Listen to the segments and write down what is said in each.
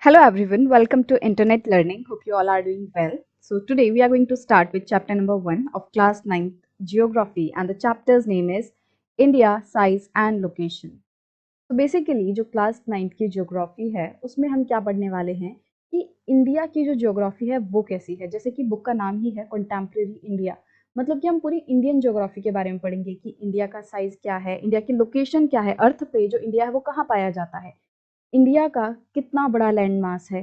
Hello everyone, welcome to Internet Learning. Hope you all are doing well. So today we are going to start with chapter number 1 of class 9th Geography, and the chapter's name is India, Size and Location. तो basically जो class 9th की geography है उसमें हम क्या पढ़ने वाले हैं कि इंडिया की जो ज्योग्राफी है वो कैसी है। जैसे कि बुक का नाम ही है कंटेम्प्रेरी इंडिया, मतलब कि हम पूरी इंडियन ज्योग्राफी के बारे में पढ़ेंगे कि इंडिया का साइज क्या है, इंडिया की लोकेशन क्या है, अर्थ पे जो इंडिया है वो कहाँ पाया जाता है, इंडिया का कितना बड़ा लैंड मास है,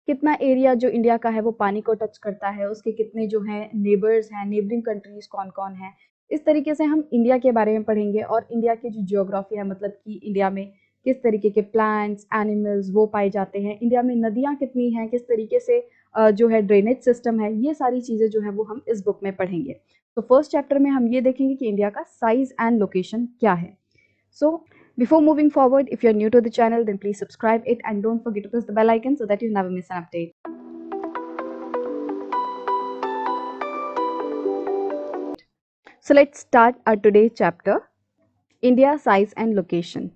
कितना एरिया जो इंडिया का है वो पानी को टच करता है, उसके कितने जो है नेबर्स हैं, नेबरिंग कंट्रीज कौन कौन है। इस तरीके से हम इंडिया के बारे में पढ़ेंगे और इंडिया की जो जियोग्राफी है, मतलब कि इंडिया में किस तरीके के प्लांट्स एनिमल्स वो पाए जाते हैं, इंडिया में नदियाँ कितनी हैं, किस तरीके से जो है ड्रेनेज सिस्टम है, ये सारी चीज़ें जो है वो हम इस बुक में पढ़ेंगे। तो फर्स्ट चैप्टर में हम ये देखेंगे कि इंडिया का साइज एंड लोकेशन क्या है। So before moving forward, if you're new to the channel, then please subscribe it and don't forget to press the bell icon so that you never miss an update. So let's start our today's chapter, India, Size and Location.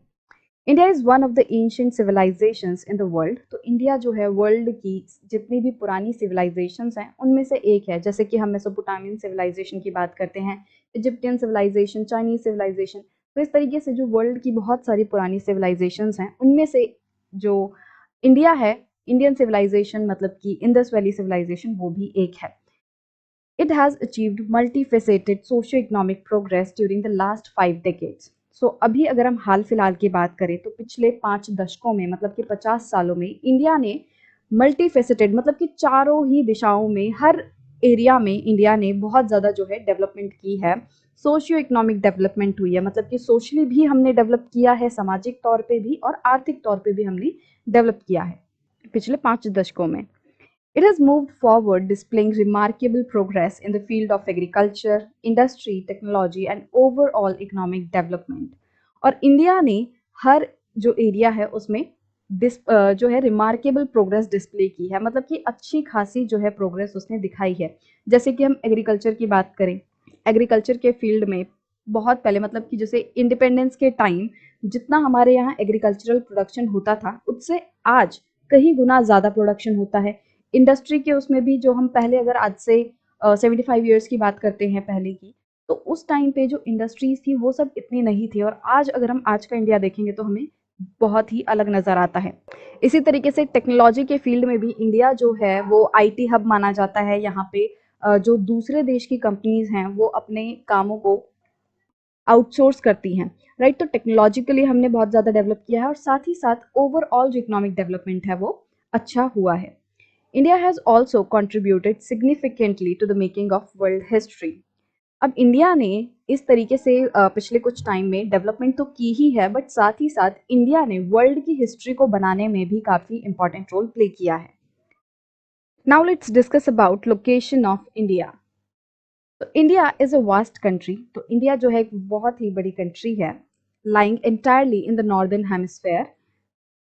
India is one of the ancient civilisations in the world. तो India जो है world की जितनी भी पुरानी civilisations हैं उनमें से एक है। जैसे कि हम मेसोपोटामियन सिविलाइजेशन की बात करते हैं, इजिप्टियन सिविलाइजेशन, चाइनीज सिविलाइजेशन। तो इस तरीके से जो वर्ल्ड की बहुत सारी पुरानी सिविलाइजेशंस हैं उनमें से जो इंडिया है, इंडियन सिविलाइजेशन मतलब कि इंडस वैली सिविलाइजेशन, वो भी एक है। It has achieved multifaceted socio-economic progress during the last 5 decades. So अभी अगर हम हाल फिलहाल की बात करें तो पिछले 5 दशकों में, मतलब कि 50 सालों में इंडिया ने मल्टीफेसेटेड, मतलब कि चारों ही दिशाओं में, हर एरिया में इंडिया ने बहुत ज़्यादा जो है डेवलपमेंट की है। सोशियो इकोनॉमिक डेवलपमेंट हुई है, मतलब कि सोशली भी हमने डेवलप किया है, सामाजिक तौर पे भी और आर्थिक तौर पे भी हमने डेवलप किया है पिछले 5 दशकों में। It has moved forward, displaying remarkable progress in the field of agriculture, industry, technology and overall economic development. और इंडिया ने हर जो एरिया है उसमें जो है रिमार्केबल प्रोग्रेस डिस्प्ले की है, मतलब कि अच्छी खासी जो है प्रोग्रेस उसने दिखाई है। जैसे कि हम एग्रीकल्चर की बात करें, एग्रीकल्चर के फील्ड में बहुत पहले, मतलब कि जैसे इंडिपेंडेंस के टाइम जितना हमारे यहाँ एग्रीकल्चरल प्रोडक्शन होता था उससे आज कहीं गुना ज़्यादा प्रोडक्शन होता है। इंडस्ट्री के उसमें भी जो हम पहले, अगर आज से 75 ईयर्स की बात करते हैं पहले की, तो उस टाइम पे जो इंडस्ट्रीज थी वो सब इतनी नहीं थी, और आज अगर हम आज का इंडिया देखेंगे तो हमें बहुत ही अलग नज़र आता है। इसी तरीके से टेक्नोलॉजी के फील्ड में भी इंडिया जो है वो आईटी हब माना जाता है। यहाँ पे जो दूसरे देश की कंपनीज हैं वो अपने कामों को आउटसोर्स करती हैं, राइट। तो टेक्नोलॉजिकली हमने बहुत ज़्यादा डेवलप किया है और साथ ही साथ ओवरऑल जो इकोनॉमिक डेवलपमेंट है वो अच्छा हुआ है। India has also contributed significantly to the making of world history. अब इंडिया ने इस तरीके से पिछले कुछ टाइम में डेवलपमेंट तो की ही है, बट साथ ही साथ इंडिया ने वर्ल्ड की हिस्ट्री को बनाने में भी काफ़ी इंपॉर्टेंट रोल प्ले किया है। Now let's discuss about location of India. तो India is a vast country. तो इंडिया जो है एक बहुत ही बड़ी कंट्री है, lying entirely in the northern hemisphere.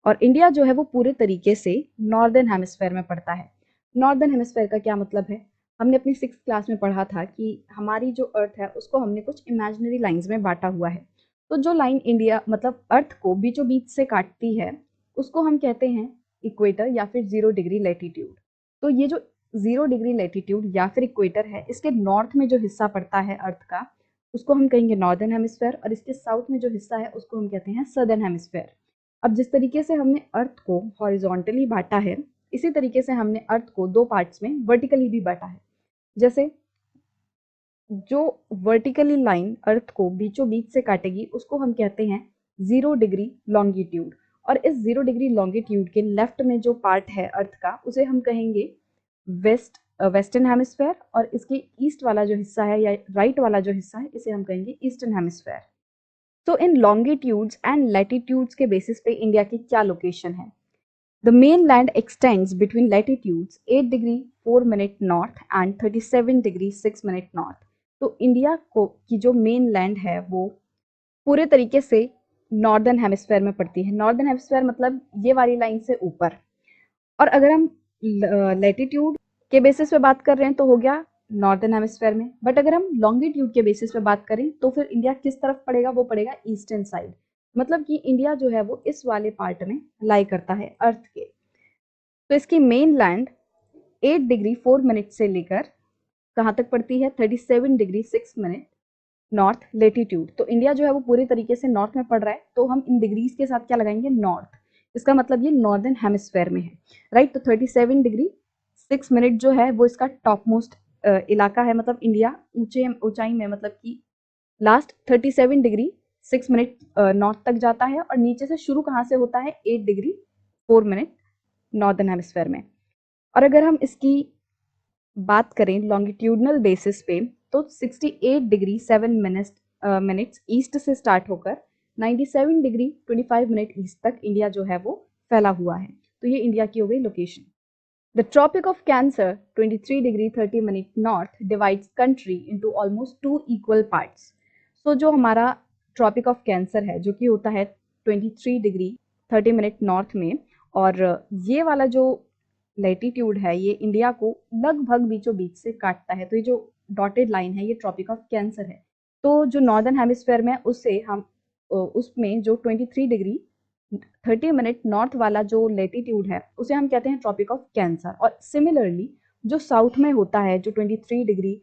और इंडिया जो है वो पूरे तरीके से नॉर्दर्न हेमिस्फेयर में पड़ता है। नॉर्दर्न हेमिस्फेयर का क्या मतलब है? हमने अपनी 6th क्लास में पढ़ा था कि हमारी जो अर्थ है उसको हमने कुछ इमेजिनरी लाइंस में बांटा हुआ है। तो जो लाइन इंडिया मतलब अर्थ को बीचों बीच से काटती है उसको हम कहते हैं इक्वेटर या फिर 0 डिग्री लैटिट्यूड। तो ये जो 0 डिग्री लैटिट्यूड या फिर इक्वेटर है, इसके नॉर्थ में जो हिस्सा पड़ता है अर्थ का उसको हम कहेंगे नॉर्दर्न हेमिस्फेयर, और इसके साउथ में जो हिस्सा है उसको हम कहते हैं सदर्न हेमिस्फेयर। अब जिस तरीके से हमने अर्थ को हॉरिजॉन्टली बांटा है, इसी तरीके से हमने अर्थ को 2 पार्ट्स में वर्टिकली भी बांटा है। जैसे जो वर्टिकली लाइन अर्थ को बीचों बीच से काटेगी उसको हम कहते हैं 0 डिग्री लॉन्गिट्यूड, और इस 0 डिग्री लॉन्गिट्यूड के लेफ्ट में जो पार्ट है अर्थ का उसे हम कहेंगे वेस्टर्न हेमिस्फेयर, और इसके ईस्ट वाला जो हिस्सा है या राइट वाला जो हिस्सा है इसे हम कहेंगे ईस्टर्न हेमिस्फेयर। तो इन लॉन्गिट्यूड्स एंड लैटिट्यूड्स के बेसिस पे इंडिया की क्या लोकेशन है? The main land x tends between latitudes 8 degree 4 minute north and 37 degree 6 minute north. तो इंडिया को की जो मेन लैंड है वो पूरे तरीके से नॉर्दर्न हेमिस्फेयर में पड़ती है। नॉर्दर्न हेमिस्फेयर मतलब ये वाली लाइन से ऊपर। और अगर हम लैटिट्यूड के बेसिस पे बात कर रहे हैं तो हो गया नॉर्दर्न हेमिस्फेयर में, बट अगर हम लॉन्गिट्यूड के बेसिस पे बात करें तो फिर इंडिया किस तरफ पड़ेगा? वो पड़ेगा ईस्टर्न साइड, मतलब कि इंडिया जो है वो इस वाले पार्ट में लाई करता है अर्थ के। तो इसकी मेन लैंड 8 डिग्री 4 मिनट से लेकर कहाँ तक पड़ती है 37 डिग्री 6 मिनट नॉर्थ लेटीट्यूड। तो इंडिया जो है वो पूरे तरीके से नॉर्थ में पड़ रहा है, तो हम इन डिग्रीज के साथ क्या लगाएंगे नॉर्थ, इसका मतलब ये नॉर्दर्न हेमिस्फेयर में है, राइट। तो 37 डिग्री 6 मिनट जो है वो इसका टॉप मोस्ट इलाका है, मतलब इंडिया ऊंचाई में, मतलब कि लास्ट 37 डिग्री 6 मिनट नॉर्थ तक जाता है, और नीचे से शुरू कहाँ से होता है 8 डिग्री 4 मिनट नॉर्दर्न हेमिस्फेयर में। और अगर हम इसकी बात करें लॉन्गिट्यूडनल बेसिस पे, तो 68 डिग्री 7 मिनट्स ईस्ट से स्टार्ट होकर 97 डिग्री 25 मिनट ईस्ट तक इंडिया जो है वो फैला हुआ है। तो ये इंडिया की हो गई location. The tropic of cancer 23 degree 30 minute north divides country into almost 2 equal parts. So जो हमारा ट्रॉपिक ऑफ कैंसर है जो कि होता है 23 डिग्री 30 मिनट नॉर्थ में, और ये वाला जो लैटिट्यूड है ये इंडिया को लगभग बीचों बीच से काटता है। तो ये जो डॉटेड लाइन है ये ट्रॉपिक ऑफ कैंसर है। तो जो नॉर्दर्न हेमिस्फेयर में उससे हम उसमें जो 23 डिग्री 30 मिनट नॉर्थ वाला जो लेटीट्यूड है उसे हम कहते हैं ट्रॉपिक ऑफ कैंसर। और सिमिलरली जो साउथ में होता है जो 23 डिग्री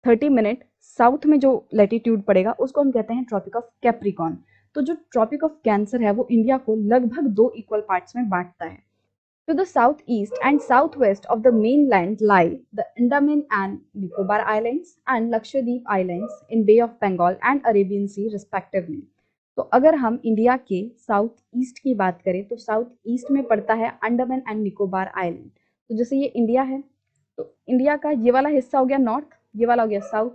30 मिनट साउथ में जो लेटीट्यूड पड़ेगा उसको हम कहते हैं ट्रॉपिक ऑफ कैप्रिकॉन। तो जो ट्रॉपिक ऑफ कैंसर है वो इंडिया को लगभग 2 इक्वल पार्ट्स में बांटता है। To the southeast and southwest of the mainland lie the Andaman and Nicobar Islands and Lakshadweep Islands in Bay of Bengal and Arabian Sea respectively. तो अगर हम India के साउथ ईस्ट की बात करें तो साउथ ईस्ट में पड़ता है अंडमान एंड निकोबार आइलैंड। तो जैसे ये इंडिया है, तो इंडिया का ये वाला हिस्सा हो गया नॉर्थ, ये वाला हो गया साउथ,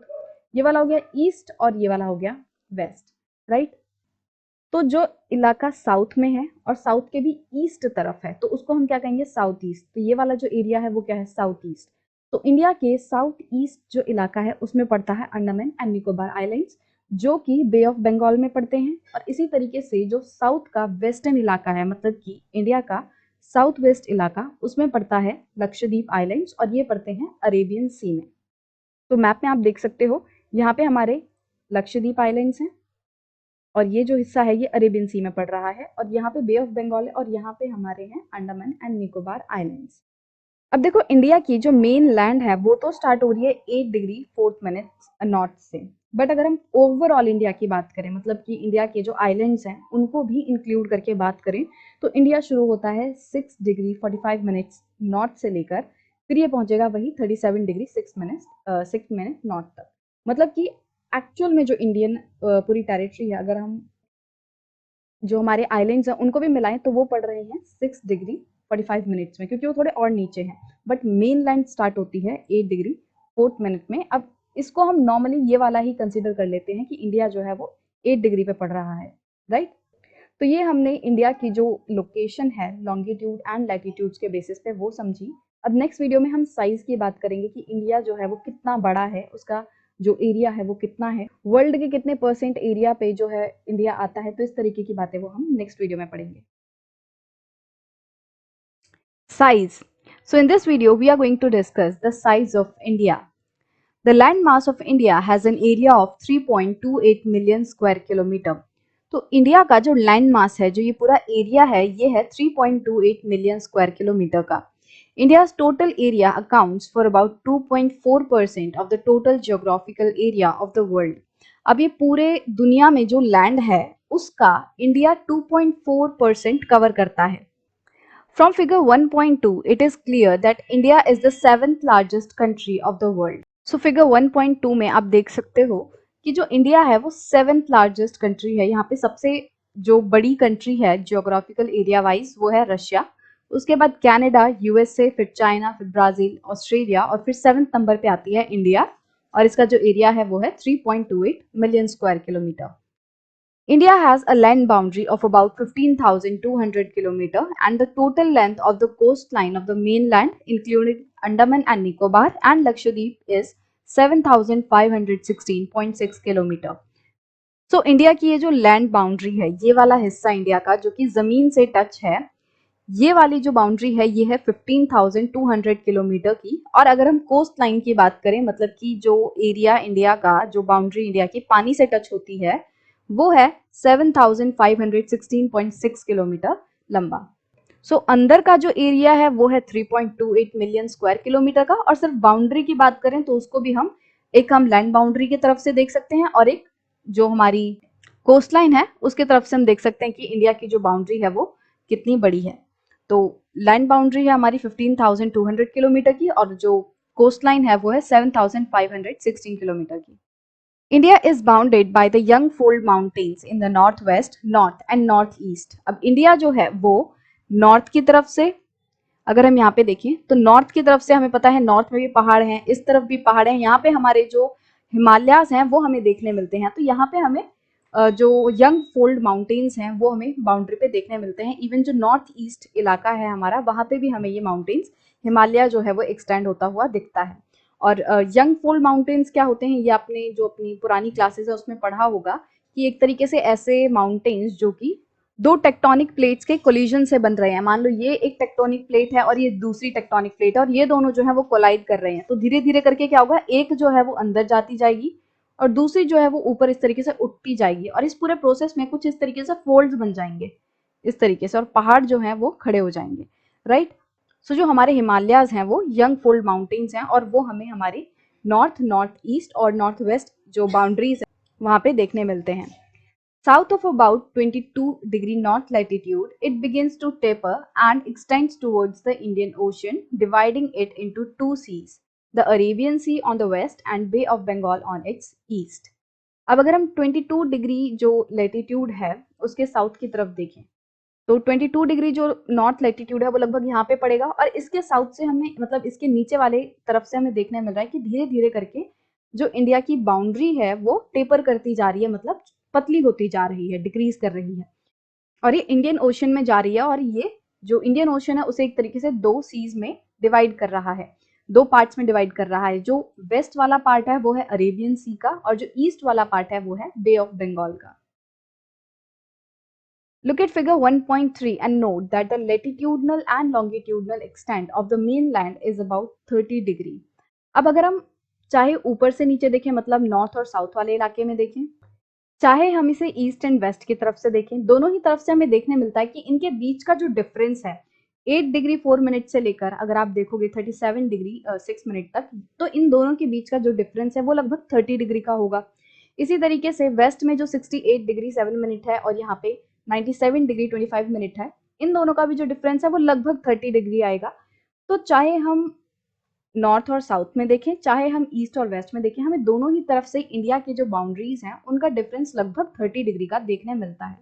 ये वाला हो गया ईस्ट, और ये वाला हो गया वेस्ट, राइट। तो जो इलाका साउथ में है और साउथ के भी ईस्ट तरफ है तो उसको हम क्या कहेंगे साउथ ईस्ट। तो ये वाला जो एरिया है वो क्या है साउथ ईस्ट। तो इंडिया के साउथ ईस्ट जो इलाका है उसमें पड़ता है अंडमान एंड निकोबार आइलैंड्स जो कि बे ऑफ बंगाल में पड़ते हैं। और इसी तरीके से जो साउथ का वेस्टर्न इलाका है, मतलब कि इंडिया का साउथ वेस्ट इलाका, उसमें पड़ता है लक्षद्वीप आइलैंड्स और ये पड़ते हैं अरेबियन सी में। तो मैप में आप देख सकते हो यहाँ पे हमारे लक्षद्वीप आइलैंड्स हैं और ये जो हिस्सा है ये अरेबियन सी में पड़ रहा है, और यहाँ पे बे ऑफ बंगाल है और यहाँ पे हमारे हैं अंडमान एंड निकोबार आइलैंड्स। अब देखो इंडिया की जो मेन लैंड है वो तो स्टार्ट हो रही है 8 डिग्री 4 मिनट नॉर्थ से, बट अगर हम ओवरऑल इंडिया की बात करें, मतलब कि इंडिया के जो आइलैंड्स हैं उनको भी इंक्लूड करके बात करें, तो इंडिया शुरू होता है 6 डिग्री 45 मिनट्स नॉर्थ से लेकर फिर ये पहुंचेगा वही 37 डिग्री 6 मिनट नॉर्थ तक। मतलब कि एक्चुअल में जो इंडियन पूरी टेरिटरी है, अगर हम जो हमारे आइलैंड्स हैं उनको भी मिलाएं तो वो पड़ रहे हैं 6 डिग्री 45 मिनट्स में, क्योंकि वो थोड़े और नीचे हैं। बट मेन लैंड स्टार्ट होती है 8 डिग्री 4 मिनट में। अब इसको हम नॉर्मली ये वाला ही कंसिडर कर लेते हैं कि इंडिया जो है वो 8 डिग्री पे पड़ रहा है, राइट। तो ये हमने इंडिया की जो लोकेशन है लॉन्गिट्यूड एंड लैटिट्यूड्स के बेसिस पे वो समझी। अब नेक्स्ट वीडियो में हम साइज की बात करेंगे कि इंडिया जो है वो कितना बड़ा है, उसका जो एरिया है वो कितना है, वर्ल्ड के कितने परसेंट एरिया पे जो है इंडिया आता है। तो इस तरीके की बातें वो हम नेक्स्ट वीडियो में पढ़ेंगे। Size. So in this video we are going to discuss the size of India. The land mass of India has an area of 3.28 million square kilometer. तो इंडिया का जो लैंड मास है, जो ये पूरा area है, ये है 3.28 मिलियन स्क्वायर किलोमीटर का। India's total area accounts for about 2.4% of the total geographical area of the world. अब ये पूरे दुनिया में जो लैंड है उसका इंडिया 2.4% कवर करता है। From figure 1.2, it is clear that India is the 7th largest country of the world. So figure 1.2 में आप देख सकते हो कि जो इंडिया है वो 7th लार्जेस्ट कंट्री है। यहाँ पे सबसे जो बड़ी कंट्री है जियोग्राफिकल एरिया वाइज वो है रशिया, उसके बाद कनाडा, यूएसए, फिर चाइना, फिर ब्राजील, ऑस्ट्रेलिया, और फिर 7th नंबर पे आती है इंडिया, और इसका जो एरिया है वो है 3.28 million square kilometre. India has a land boundary of about 15,200 km and the total length of the coastline of the mainland including Andaman and Nicobar and Lakshadweep is 7,516.6 km. So India की ये जो land boundary है, ये वाला हिस्सा India का जो कि जमीन से टच है, ये वाली जो बाउंड्री है ये है 15,200 किलोमीटर की। और अगर हम कोस्ट लाइन की बात करें, मतलब कि जो एरिया इंडिया का, जो बाउंड्री इंडिया की पानी से टच होती है, वो है 7,516.6 किलोमीटर लंबा। सो अंदर का जो एरिया है वो है 3.28 मिलियन स्क्वायर किलोमीटर का, और सिर्फ बाउंड्री की बात करें तो उसको भी हम लैंड बाउंड्री की तरफ से देख सकते हैं, और एक जो हमारी कोस्ट लाइन है उसके तरफ से हम देख सकते हैं कि इंडिया की जो बाउंड्री है वो कितनी बड़ी है। तो लैंड बाउंड्री है हमारी 15,200 किलोमीटर की, और जो कोस्ट लाइन है वो है 7,516 किलोमीटर की। India is bounded by the young fold mountains in the north west, north and north east. अब इंडिया जो है वो नॉर्थ की तरफ से, अगर हम यहाँ पे देखें तो नॉर्थ की तरफ से हमें पता है नॉर्थ में भी पहाड़ हैं, इस तरफ भी पहाड़ हैं, यहाँ पे हमारे जो हिमालयाज हैं वो हमें देखने मिलते हैं। तो यहाँ पे हमें जो यंग फोल्ड माउंटेन्स हैं वो हमें बाउंड्री पे देखने मिलते हैं। इवन जो नॉर्थ ईस्ट इलाका है हमारा, वहाँ पे भी हमें ये माउंटेन्स, हिमालय जो है वो एक्सटेंड होता हुआ दिखता है। और यंग फोल्ड माउंटेन्स क्या होते हैं, ये आपने जो अपनी पुरानी क्लासेस है उसमें पढ़ा होगा कि एक तरीके से ऐसे माउंटेन्स जो कि दो टेक्टोनिक प्लेट्स के कोलिजन से बन रहे हैं। मान लो ये एक टेक्टोनिक प्लेट है और ये दूसरी टेक्टोनिक प्लेट है, और ये दोनों जो है वो कोलाइड कर रहे हैं। तो धीरे धीरे करके क्या होगा, एक जो है वो अंदर जाती जाएगी और दूसरी जो है वो ऊपर इस तरीके से उठती जाएगी, और इस पूरे प्रोसेस में कुछ इस तरीके से फोल्ड्स बन जाएंगे इस तरीके से, और पहाड़ जो है वो खड़े हो जाएंगे, राइट। सो जो हमारे हिमालयाज हैं वो यंग फोल्ड माउंटेन्स हैं, और वो हमें हमारी नॉर्थ, नॉर्थ ईस्ट और नॉर्थ वेस्ट जो बाउंड्रीज है वहां पे देखने मिलते हैं। South of about 22° north latitude, it begins to taper and extends towards the Indian Ocean, dividing it into two seas, the Arabian Sea on the west and Bay of Bengal on its east. अब अगर हम 22 degree जो latitude है उसके south की तरफ देखें तो 22 डिग्री जो नॉर्थ लेटीट्यूड है वो लगभग यहाँ पे पड़ेगा, और इसके साउथ से हमें, मतलब इसके नीचे वाले तरफ से हमें देखने मिल रहा है कि धीरे धीरे करके जो इंडिया की बाउंड्री है वो टेपर करती जा रही है, मतलब पतली होती जा रही है, डिक्रीज कर रही है, और ये इंडियन ओशन में जा रही है। और ये जो इंडियन ओशन है उसे एक तरीके से दो सीज में डिवाइड कर रहा है, दो पार्ट्स में डिवाइड कर रहा है। जो वेस्ट वाला पार्ट है वो है अरेबियन सी का, और जो ईस्ट वाला पार्ट है वो है बे ऑफ बंगाल का। Look at figure 1.3 and note that the latitudinal and longitudinal extent of the mainland is about 30 degree. अब अगर हम चाहे ऊपर से नीचे देखें, मतलब नॉर्थ और साउथ वाले इलाके में देखें, चाहे हम इसे ईस्ट एंड वेस्ट की तरफ से देखें, दोनों ही तरफ से हमें देखने मिलता है कि इनके बीच का जो डिफरेंस है 8 डिग्री 4 मिनट से लेकर अगर आप देखोगे 37 डिग्री 6 मिनट तक, तो इन दोनों के बीच का जो डिफरेंस है वो लगभग 30 डिग्री का होगा। इसी तरीके से वेस्ट में जो 68 डिग्री 7 मिनट है और यहाँ पे 97 डिग्री 25 मिनट है, इन दोनों का भी जो डिफरेंस है वो लगभग 30 डिग्री आएगा। तो चाहे हम नॉर्थ और साउथ में देखें, चाहे हम ईस्ट और वेस्ट में देखें, हमें दोनों ही तरफ से इंडिया की जो बाउंड्रीज हैं उनका डिफरेंस लगभग 30 डिग्री का देखने मिलता है।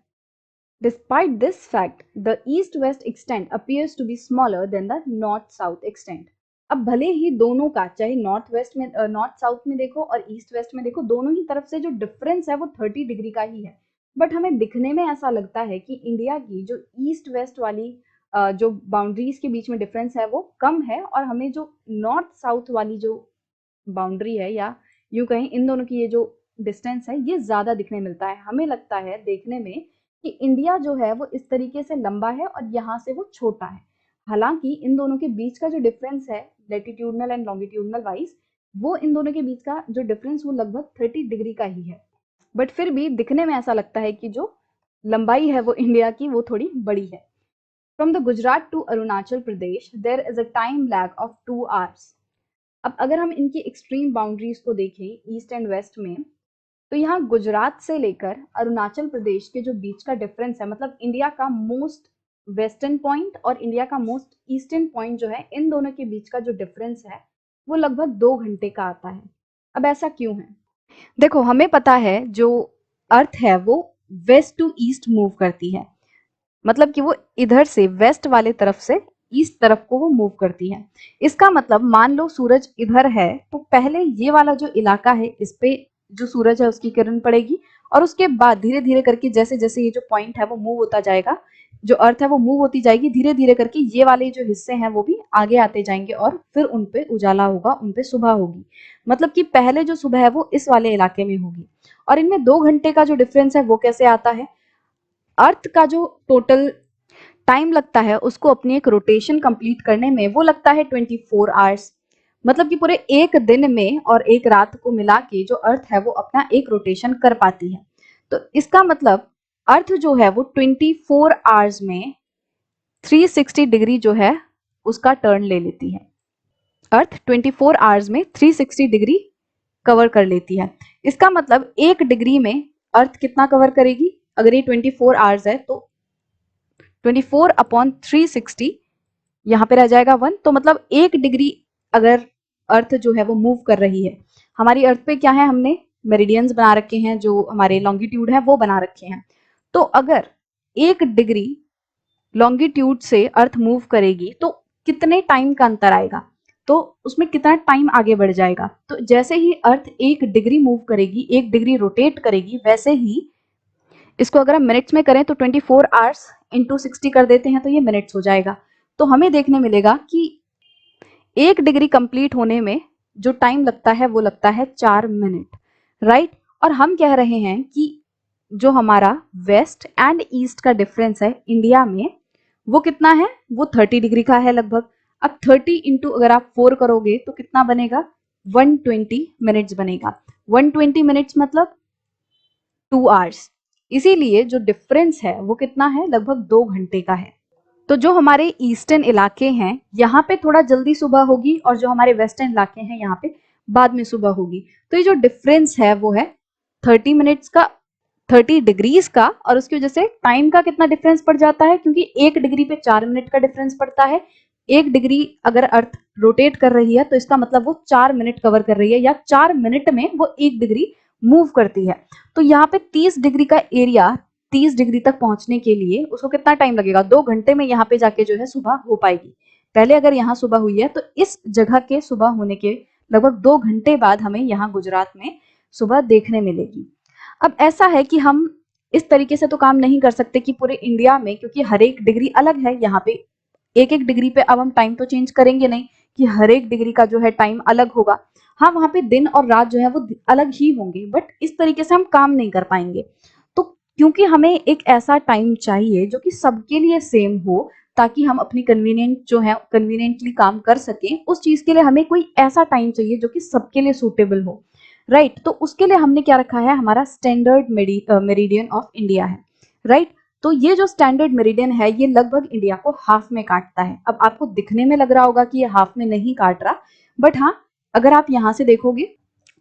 Despite this fact, the east-west extent appears to be smaller than the north-south extent. अब भले ही दोनों का, चाहे नॉर्थ वेस्ट में, नॉर्थ साउथ में देखो और ईस्ट वेस्ट में देखो, दोनों ही तरफ से जो डिफरेंस है वो 30 डिग्री का ही है, बट हमें दिखने में ऐसा लगता है कि इंडिया की जो ईस्ट वेस्ट वाली जो बाउंड्रीज के बीच में डिफरेंस है वो कम है, और हमें जो नॉर्थ साउथ वाली जो बाउंड्री है, या यूं कहें इन दोनों की ये जो डिस्टेंस है, ये ज्यादा दिखने मिलता है। हमें लगता है देखने में कि इंडिया जो है वो इस तरीके से लंबा है और यहाँ से वो छोटा है। हालांकि इन दोनों के बीच का जो डिफरेंस है लेटिट्यूडनल एंड लॉन्गिट्यूडनल वाइज, वो इन दोनों के बीच का जो डिफरेंस वो लगभग 30 डिग्री का ही है, बट फिर भी दिखने में ऐसा लगता है कि जो लंबाई है वो इंडिया की वो थोड़ी बड़ी है। From the Gujarat to Arunachal Pradesh there is a time lag of 2 hours. अब अगर हम इनकी एक्सट्रीम बाउंड्रीज को देखें ईस्ट एंड वेस्ट में, तो यहाँ गुजरात से लेकर अरुणाचल प्रदेश के जो बीच का डिफरेंस है, मतलब इंडिया का मोस्ट वेस्टर्न पॉइंट और इंडिया का मोस्ट ईस्टर्न पॉइंट जो है, इन दोनों के बीच का जो डिफरेंस है वो लगभग 2 घंटे का आता है। अब ऐसा क्यों है? देखो, हमें पता है जो अर्थ है वो वेस्ट टू ईस्ट मूव करती है, मतलब कि वो इधर से वेस्ट वाले तरफ से ईस्ट तरफ को वो मूव करती है। इसका मतलब मान लो सूरज इधर है तो पहले ये वाला जो इलाका है इस पे जो सूरज है उसकी किरण पड़ेगी, और उसके बाद धीरे धीरे करके जैसे जैसे ये जो पॉइंट है वो मूव होता जाएगा, जो अर्थ है वो मूव होती जाएगी, धीरे धीरे करके ये वाले जो हिस्से हैं वो भी आगे आते जाएंगे और फिर उन पे उजाला होगा, उन पे सुबह होगी। मतलब कि पहले जो सुबह है वो इस वाले इलाके में होगी, और इनमें 2 घंटे का जो डिफरेंस है वो कैसे आता है? अर्थ का जो टोटल टाइम लगता है उसको अपनी एक रोटेशन कंप्लीट करने में वो लगता है 24 आवर्स, मतलब कि पूरे एक दिन में और एक रात को मिला के जो अर्थ है वो अपना एक रोटेशन कर पाती है। तो इसका मतलब अर्थ जो है वो 24 आवर्स में 360 डिग्री जो है उसका टर्न ले लेती है। अर्थ 24 आवर्स में 360 डिग्री कवर कर लेती है। इसका मतलब 1 डिग्री में अर्थ कितना कवर करेगी? अगर ये 24 आवर्स है तो 24 अपॉन 360 यहाँ पे रह जाएगा 1। तो मतलब 1 डिग्री अगर अर्थ जो है वो मूव कर रही है, हमारी अर्थ पे क्या है, हमने मेरिडियंस बना रखे हैं, जो हमारे लॉन्गिट्यूड है वो बना रखे हैं। तो अगर 1 डिग्री लॉन्गिट्यूड से अर्थ मूव करेगी तो कितने टाइम का अंतर आएगा, तो उसमें कितना टाइम आगे बढ़ जाएगा। तो जैसे ही अर्थ 1 डिग्री मूव करेगी, 1 डिग्री रोटेट करेगी, वैसे ही इसको अगर हम मिनट्स में करें तो 24 आवर्स इंटू 60 कर देते हैं तो ये मिनट्स हो जाएगा। तो हमें देखने मिलेगा कि 1 डिग्री कंप्लीट होने में जो टाइम लगता है वो लगता है 4 मिनट, राइट। और हम कह रहे हैं कि जो हमारा वेस्ट एंड ईस्ट का डिफरेंस है इंडिया में वो कितना है, वो 30 डिग्री का है लगभग। अब 30 इंटू अगर आप 4 करोगे तो कितना बनेगा, 120 मिनट्स बनेगा। 120 मिनट्स मतलब 2 आवर्स। इसीलिए जो डिफरेंस है वो कितना है, लगभग 2 घंटे का है। तो जो हमारे ईस्टर्न इलाके हैं यहाँ पे थोड़ा जल्दी सुबह होगी और जो हमारे वेस्टर्न इलाके हैं यहाँ पे बाद में सुबह होगी। तो ये जो डिफरेंस है वो है 30 मिनट्स का, 30 डिग्रीज का, और उसकी वजह से टाइम का कितना डिफरेंस पड़ जाता है, क्योंकि 1 डिग्री पे 4 मिनट का डिफरेंस पड़ता है। 1 डिग्री अगर अर्थ रोटेट कर रही है तो इसका मतलब वो 4 मिनट कवर कर रही है, या 4 मिनट में वो 1 डिग्री मूव करती है। तो यहाँ पे 30 डिग्री का एरिया 30 डिग्री तक पहुंचने के लिए उसको कितना टाइम लगेगा, 2 घंटे में यहाँ पे जाके जो है सुबह हो पाएगी। पहले अगर यहाँ सुबह हुई है तो इस जगह के सुबह होने के लगभग 2 घंटे बाद हमें यहाँ गुजरात में सुबह देखने मिलेगी। अब ऐसा है कि हम इस तरीके से तो काम नहीं कर सकते कि पूरे इंडिया में, क्योंकि हर एक डिग्री अलग है। यहाँ पे एक एक डिग्री पे अब हम टाइम तो चेंज करेंगे नहीं कि हर एक डिग्री का जो है टाइम अलग होगा। हाँ, वहां पे दिन और रात जो है वो अलग ही होंगे, बट इस तरीके से हम काम नहीं कर पाएंगे। तो क्योंकि हमें एक ऐसा टाइम चाहिए जो कि सबके लिए सेम हो, ताकि हम अपनी कन्वीनियंट जो है कन्वीनियंटली काम कर सकें, उस चीज के लिए हमें कोई ऐसा टाइम चाहिए जो कि सबके लिए सूटेबल हो, राइट। तो उसके लिए हमने क्या रखा है, हमारा स्टैंडर्ड मेरिडियन ऑफ इंडिया है, राइट। तो ये जो स्टैंडर्ड मेरिडियन है ये लगभग इंडिया को हाफ में काटता है। अब आपको दिखने में लग रहा होगा कि ये हाफ में नहीं काट रहा, बट हाँ, अगर आप यहाँ से देखोगे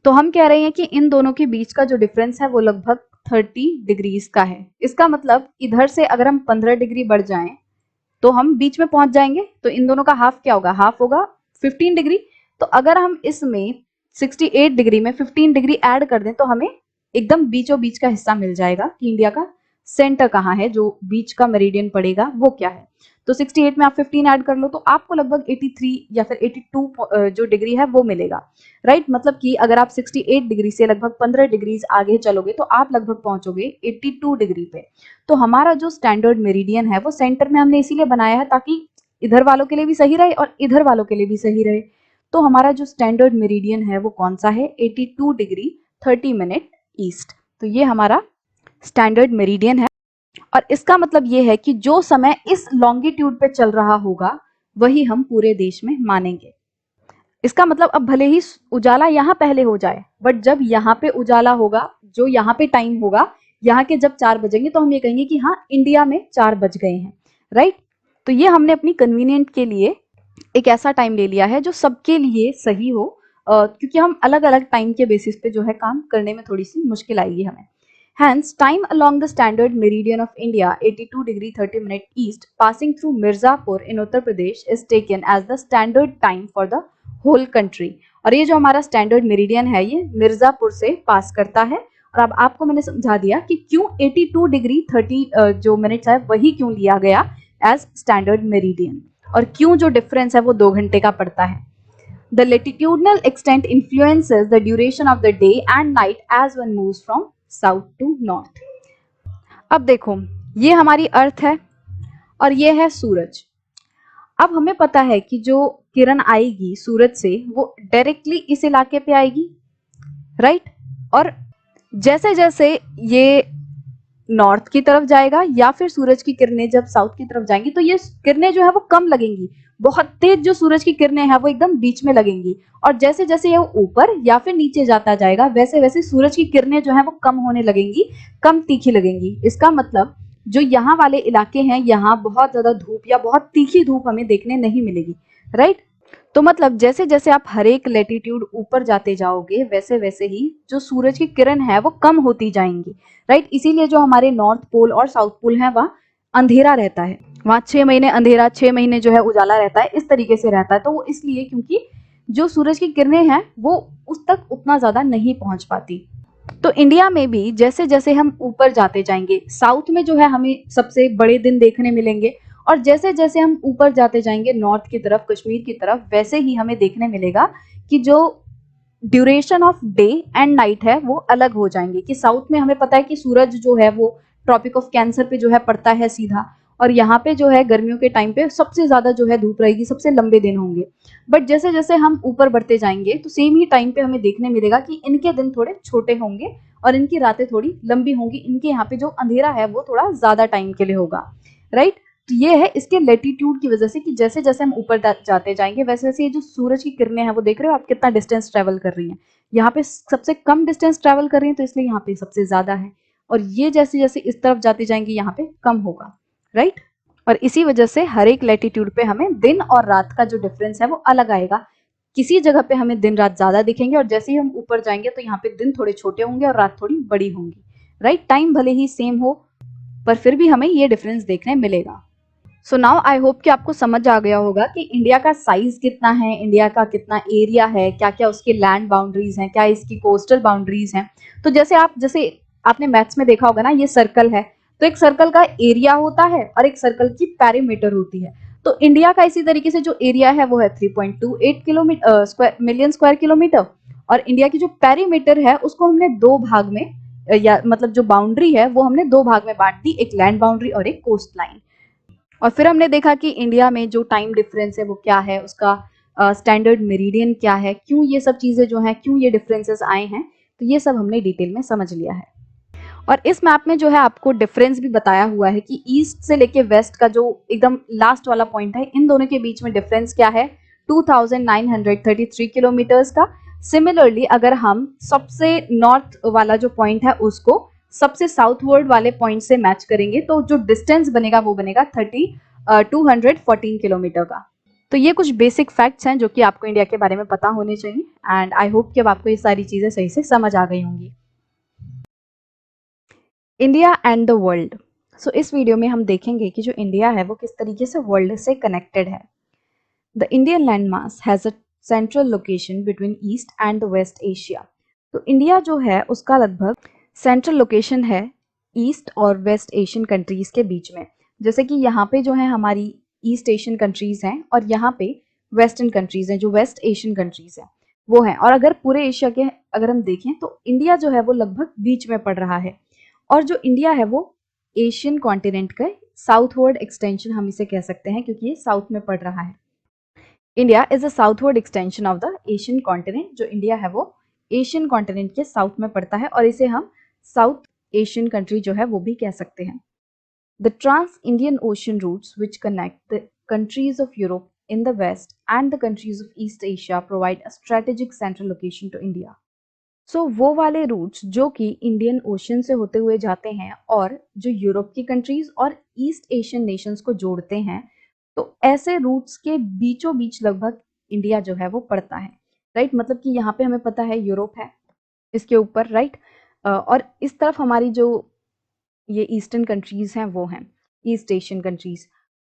तो हम कह रहे हैं कि इन दोनों के बीच का जो डिफरेंस है वो लगभग 30 डिग्रीज का है। इसका मतलब इधर से अगर हम 15 डिग्री बढ़ जाएं तो हम बीच में पहुंच जाएंगे। तो इन दोनों का हाफ क्या होगा, हाफ होगा 15 डिग्री। तो अगर हम इसमें 68 डिग्री में 15 डिग्री ऐड कर दें तो हमें एकदम बीचों बीच का हिस्सा मिल जाएगा कि इंडिया का सेंटर कहाँ है, जो बीच का मेरिडियन पड़ेगा वो क्या है। तो 68 में आप 15 ऐड कर लो तो आपको लगभग 83 या फिर 82 जो डिग्री है वो मिलेगा, राइट। मतलब कि अगर आप 68 डिग्री से लगभग 15 डिग्रीज आगे चलोगे तो आप लगभग पहुंचोगे 82 डिग्री पे। तो हमारा जो स्टैंडर्ड मेरिडियन है वो सेंटर में हमने इसीलिए बनाया है ताकि इधर वालों के लिए भी सही रहे और इधर वालों के लिए भी सही रहे। तो हमारा जो स्टैंडर्ड मेरिडियन है वो कौन सा है, 82 डिग्री 30 मिनट ईस्ट। तो ये हमारा स्टैंडर्ड मेरिडियन है, और इसका मतलब ये है कि जो समय इस लॉन्गिट्यूड पे चल रहा होगा वही हम पूरे देश में मानेंगे। इसका मतलब अब भले ही उजाला यहाँ पहले हो जाए, बट जब यहाँ पे उजाला होगा, जो यहाँ पे टाइम होगा, यहाँ के जब 4 बजेंगे तो हम ये कहेंगे कि हाँ इंडिया में 4 बज गए हैं, राइट। तो ये हमने अपनी कन्वीनियंट के लिए एक ऐसा टाइम ले लिया है जो सबके लिए सही हो, क्योंकि हम अलग अलग टाइम के बेसिस पे जो है काम करने में थोड़ी सी मुश्किल आएगी हमें। Hence, time along the standard meridian of India, 82 degree 30 minute east, passing through Mirzapur in Uttar Pradesh, is taken as the standard time for the whole country. और ये जो हमारा स्टैंडर्ड मेरिडियन है ये मिर्जापुर से पास करता है। और अब आपको मैंने समझा दिया कि क्यों 82 डिग्री 30 जो मिनट्स है वही क्यों लिया गया एज स्टैंडर्ड मेरिडियन, और क्यों जो डिफरेंस है वो 2 घंटे का पड़ता है। The latitudinal extent influences the duration of the day and night as one moves from south to north. अब देखो, ये हमारी अर्थ है और ये है सूरज। अब हमें पता है कि जो किरण आएगी सूरज से वो डायरेक्टली इस इलाके पे आएगी, राइट। और जैसे जैसे ये नॉर्थ की तरफ जाएगा या फिर सूरज की किरणें जब साउथ की तरफ जाएंगी तो ये किरणें जो है वो कम लगेंगी। बहुत तेज जो सूरज की किरणें हैं वो एकदम बीच में लगेंगी, और जैसे जैसे ये ऊपर या फिर नीचे जाता जाएगा वैसे वैसे सूरज की किरणें जो है वो कम होने लगेंगी, कम तीखी लगेंगी। इसका मतलब जो यहाँ वाले इलाके हैं, यहाँ बहुत ज़्यादा धूप या बहुत तीखी धूप हमें देखने नहीं मिलेगी, राइट। तो मतलब जैसे जैसे आप हर एक लेटीट्यूड ऊपर जाते जाओगे, वैसे वैसे ही जो सूरज की किरण है वो कम होती जाएंगी, राइट। इसीलिए जो हमारे नॉर्थ पोल और साउथ पोल है वहाँ अंधेरा रहता है, वहाँ 6 महीने अंधेरा, 6 महीने जो है उजाला रहता है, इस तरीके से रहता है। तो वो इसलिए क्योंकि जो सूरज की किरणें हैं वो उस तक उतना ज्यादा नहीं पहुंच पाती। तो इंडिया में भी जैसे जैसे हम ऊपर जाते जाएंगे, साउथ में जो है हमें सबसे बड़े दिन देखने मिलेंगे, और जैसे जैसे हम ऊपर जाते जाएंगे नॉर्थ की तरफ, कश्मीर की तरफ, वैसे ही हमें देखने मिलेगा कि जो duration of day and night है वो अलग हो जाएंगे। कि साउथ में हमें पता है कि सूरज जो है वो ट्रॉपिक ऑफ कैंसर पे जो है पड़ता है सीधा, और यहाँ पे जो है गर्मियों के टाइम पे सबसे ज्यादा जो है धूप रहेगी, सबसे लंबे दिन होंगे। बट जैसे जैसे हम ऊपर बढ़ते जाएंगे तो सेम ही टाइम पे हमें देखने मिलेगा कि इनके दिन थोड़े छोटे होंगे और इनकी रातें थोड़ी लंबी होंगी, इनके यहाँ पे जो अंधेरा है वो थोड़ा ज्यादा टाइम के लिए होगा, राइट। तो ये है इसके लेटीट्यूड की वजह से कि जैसे जैसे हम ऊपर जाते जाएंगे वैसे वैसे ये जो सूरज की किरणें हैं वो देख रहे हो आप कितना डिस्टेंस ट्रेवल कर रही हैं। यहाँ पे सबसे कम डिस्टेंस ट्रेवल कर रही हैं तो इसलिए यहाँ पे सबसे ज्यादा है, और ये जैसे जैसे इस तरफ जाते जाएंगे यहाँ पे कम होगा, राइट। और इसी वजह से हर एक लेटीट्यूड पे हमें दिन और रात का जो डिफरेंस है वो अलग आएगा। किसी जगह पे हमें दिन रात ज्यादा दिखेंगे, और जैसे ही हम ऊपर जाएंगे तो यहाँ पे दिन थोड़े छोटे होंगे और रात थोड़ी बड़ी होंगी, राइट। टाइम भले ही सेम हो पर फिर भी हमें ये डिफरेंस देखने मिलेगा। सो नाउ आई होप कि आपको समझ आ गया होगा कि इंडिया का साइज कितना है, इंडिया का कितना एरिया है, क्या क्या उसके लैंड बाउंड्रीज हैं, क्या इसकी कोस्टल बाउंड्रीज हैं। तो जैसे आपने मैथ्स में देखा होगा ना, ये सर्कल है, तो एक सर्कल का एरिया होता है और एक सर्कल की पैरीमीटर होती है। तो इंडिया का इसी तरीके से जो एरिया है वो है 3.28 kilometre square million square kilometre, और इंडिया की जो पैरीमीटर है उसको हमने दो भाग में या मतलब जो बाउंड्री है वो हमने दो भाग में बांट दी, एक लैंड बाउंड्री और एक कोस्ट लाइन। और फिर हमने देखा कि इंडिया में जो टाइम डिफरेंस है वो क्या है, उसका स्टैंडर्ड मेरिडियन क्या है, क्यों ये सब चीजें जो हैं, क्यों ये डिफरेंसेस आए हैं। तो ये सब हमने डिटेल में समझ लिया है। और इस मैप में जो है आपको डिफरेंस भी बताया हुआ है कि ईस्ट से लेके वेस्ट का जो एकदम लास्ट वाला पॉइंट है, इन दोनों के बीच में डिफरेंस क्या है, 2933 किलोमीटर्स का। सिमिलरली अगर हम सबसे नॉर्थ वाला जो पॉइंट है उसको सबसे साउथवर्ड वाले पॉइंट से मैच करेंगे तो जो डिस्टेंस बनेगा वो बनेगा 214 किलोमीटर का। तो ये कुछ बेसिक फैक्ट्स हैं जो कि आपको इंडिया के बारे में पता होने चाहिए, एंड आई होप कि अब आपको ये सारी चीजें सही से समझ आ गई होंगी। India and the world. So इस वीडियो में हम देखेंगे कि जो इंडिया है वो किस तरीके से वर्ल्ड से कनेक्टेड है। The Indian land mass has a central location between east and the west Asia. तो इंडिया जो है उसका लगभग सेंट्रल लोकेशन है ईस्ट और वेस्ट एशियन कंट्रीज के बीच में। जैसे कि यहाँ पे जो है हमारी ईस्ट एशियन कंट्रीज हैं और यहाँ पे वेस्टर्न कंट्रीज हैं, जो वेस्ट एशियन कंट्रीज हैं वो हैं। और अगर पूरे एशिया के अगर हम देखें तो इंडिया जो है वो लगभग बीच में पड़ रहा है। और जो इंडिया है वो एशियन कॉन्टिनेंट का साउथवर्ड एक्सटेंशन हम इसे कह सकते हैं, क्योंकि ये साउथ में पड़ रहा है। India is a southward extension of the Asian continent. जो इंडिया है वो एशियन कॉन्टिनेंट के साउथ में पड़ता है, और इसे हम साउथ एशियन कंट्री जो है वो भी कह सकते हैं। The trans Indian ocean routes which connect the countries of Europe in the west and the countries of East Asia provide a strategic central location to India. वो वाले रूट्स जो कि इंडियन ओशन से होते हुए जाते हैं और जो यूरोप की कंट्रीज और ईस्ट एशियन नेशंस को जोड़ते हैं, तो ऐसे रूट्स के बीचों बीच लगभग इंडिया जो है वो पड़ता है, राइट। मतलब कि यहाँ पे हमें पता है यूरोप है इसके ऊपर, राइट। और इस तरफ हमारी जो ये ईस्टर्न कंट्रीज हैं वो हैं ईस्ट एशियन कंट्रीज।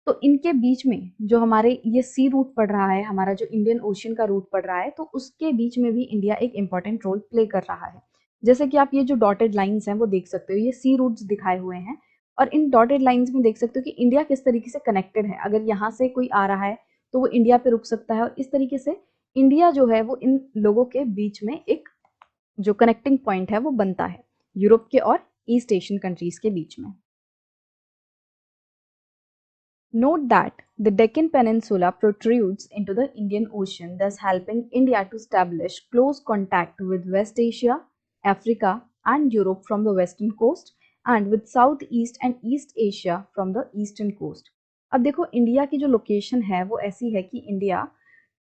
तो इनके बीच में जो हमारे ये सी रूट पड़ रहा है, हमारा जो इंडियन ओशन का रूट पड़ रहा है, तो उसके बीच में भी इंडिया एक इंपॉर्टेंट रोल प्ले कर रहा है। जैसे कि आप ये जो डॉटेड लाइंस हैं वो देख सकते हो, ये सी रूट्स दिखाए हुए हैं, और इन डॉटेड लाइंस में देख सकते हो कि इंडिया किस तरीके से कनेक्टेड है। अगर यहाँ से कोई आ रहा है तो वो इंडिया पे रुक सकता है, और इस तरीके से इंडिया जो है वो इन लोगों के बीच में एक जो कनेक्टिंग पॉइंट है वो बनता है यूरोप के और ईस्ट एशियन कंट्रीज के बीच में। Note that the Deccan Peninsula protrudes into the Indian Ocean, thus helping India to establish close contact with West Asia, Africa, and Europe from the western coast, and with Southeast and East Asia from the eastern coast. अब देखो India की जो location है वो ऐसी है कि India